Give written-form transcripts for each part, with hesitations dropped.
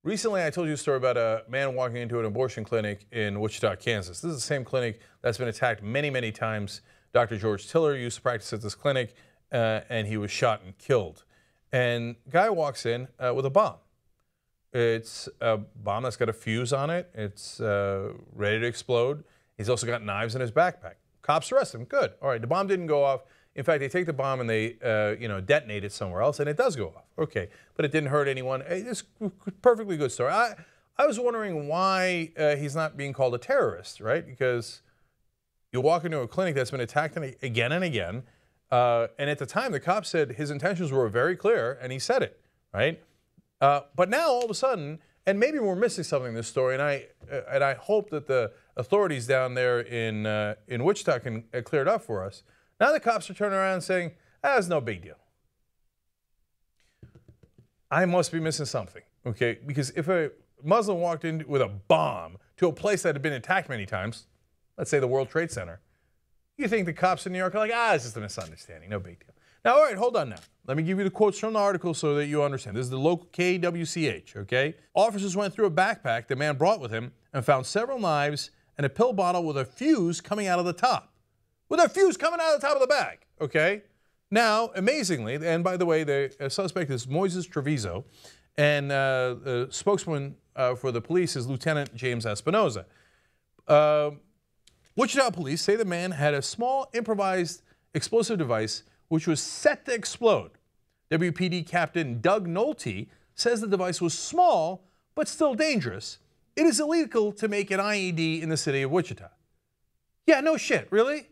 Recently, I told you a story about a man walking into an abortion clinic in Wichita, Kansas. This is the same clinic that's been attacked many, many times. Dr. George Tiller used to practice at this clinic, and he was shot and killed. And guy walks in with a bomb. It's a bomb that's got a fuse on it. It's ready to explode. He's also got knives in his backpack. Cops arrest him. Good. All right, the bomb didn't go off. In fact, they take the bomb and they, detonate it somewhere else, and it does go off. Okay, but it didn't hurt anyone. It's a perfectly good story. I was wondering why he's not being called a terrorist, right? Because you walk into a clinic that's been attacked again and again, and at the time, the cop said his intentions were very clear, and he said it, right? But now, all of a sudden, and maybe we're missing something in this story, and I hope that the authorities down there in Wichita can clear it up for us. Now the cops are turning around and saying, it's no big deal. I must be missing something, okay? Because if a Muslim walked in with a bomb to a place that had been attacked many times, let's say the World Trade Center, you think the cops in New York are like, it's just a misunderstanding, no big deal. Now, all right, hold on now. Let me give you the quotes from the article so that you understand. This is the local KWCH, okay? Officers went through a backpack the man brought with him and found several knives and a pill bottle with a fuse coming out of the top. With a fuse coming out of the top of the bag, okay? Now, amazingly, and by the way, the suspect is Moises Trevizo, and the spokesman for the police is Lieutenant James Espinoza. Wichita police say the man had a small improvised explosive device which was set to explode. WPD Captain Doug Nolte says the device was small but still dangerous. It is illegal to make an IED in the city of Wichita. Yeah, no shit, really?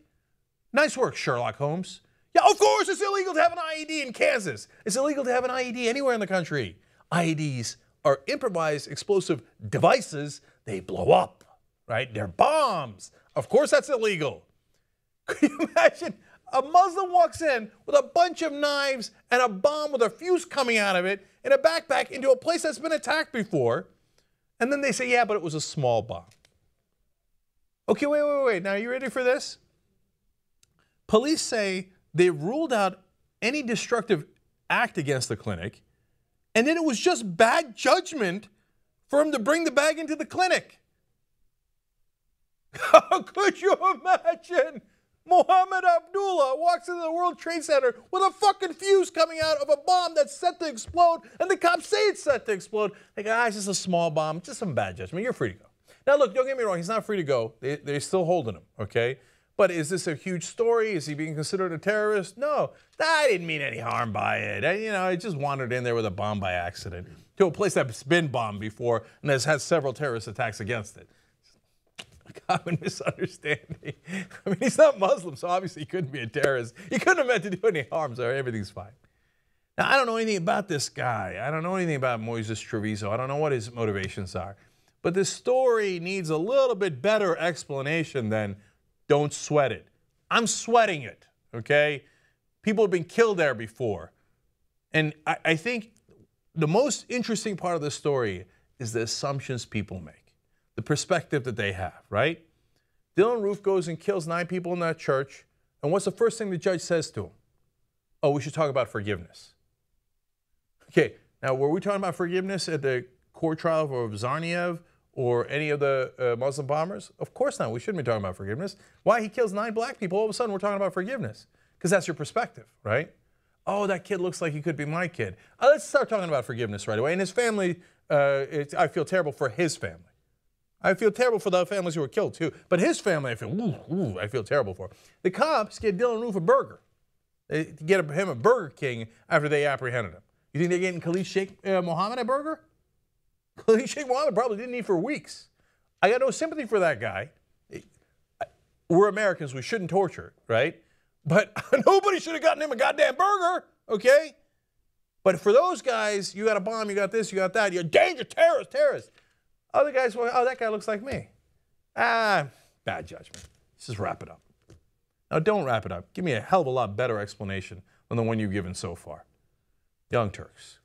Nice work, Sherlock Holmes. Yeah, of course it's illegal to have an IED in Kansas. It's illegal to have an IED anywhere in the country. IEDs are improvised explosive devices. They blow up, right? They're bombs. Of course that's illegal. Could you imagine a Muslim walks in with a bunch of knives and a bomb with a fuse coming out of it in a backpack into a place that's been attacked before, and then they say, yeah, but it was a small bomb. Okay, wait. Now, you ready for this? Police say they ruled out any destructive act against the clinic, and then it was just bad judgment for him to bring the bag into the clinic. Could you imagine? Mohammed Abdullah walks into the World Trade Center with a fucking fuse coming out of a bomb that's set to explode, and the cops say it's set to explode. They go, it's just a small bomb, just some bad judgment. You're free to go. Now, look, don't get me wrong. He's not free to go. They're still holding him, okay? But is this a huge story? Is he being considered a terrorist? No. I didn't mean any harm by it. I just wandered in there with a bomb by accident to a place that's been bombed before and has had several terrorist attacks against it. A common misunderstanding. I mean, he's not Muslim, so obviously he couldn't be a terrorist. He couldn't have meant to do any harm, so everything's fine. Now, I don't know anything about this guy. I don't know anything about Moises Trevizo. I don't know what his motivations are. But this story needs a little bit better explanation than don't sweat it. I'm sweating it, okay? People have been killed there before. And I think the most interesting part of this story is the assumptions people make, the perspective that they have, right? Dylan Roof goes and kills 9 people in that church, and what's the first thing the judge says to him? Oh, we should talk about forgiveness. Okay, now were we talking about forgiveness at the court trial of Zarniev or any of the Muslim bombers? Of course not. We shouldn't be talking about forgiveness. Why? He kills 9 black people. All of a sudden, we're talking about forgiveness. Because that's your perspective, right? Oh, that kid looks like he could be my kid. Let's start talking about forgiveness right away. And his family, I feel terrible for his family. I feel terrible for the families who were killed, too. But his family, I feel terrible for. The cops get Dylan Roof a burger. They get him a Burger King after they apprehended him. You think they're getting Khalid Sheikh Mohammed a burger? Khalid Sheikh Mohammed probably didn't eat for weeks. I got no sympathy for that guy. We're Americans. We shouldn't torture, right? But nobody should have gotten him a goddamn burger, okay? But for those guys, you got a bomb, you got this, you got that. You're danger, terrorist. Other guys, oh, that guy looks like me. Bad judgment. Let's just wrap it up. Now, don't wrap it up. Give me a hell of a lot better explanation than the one you've given so far. Young Turks.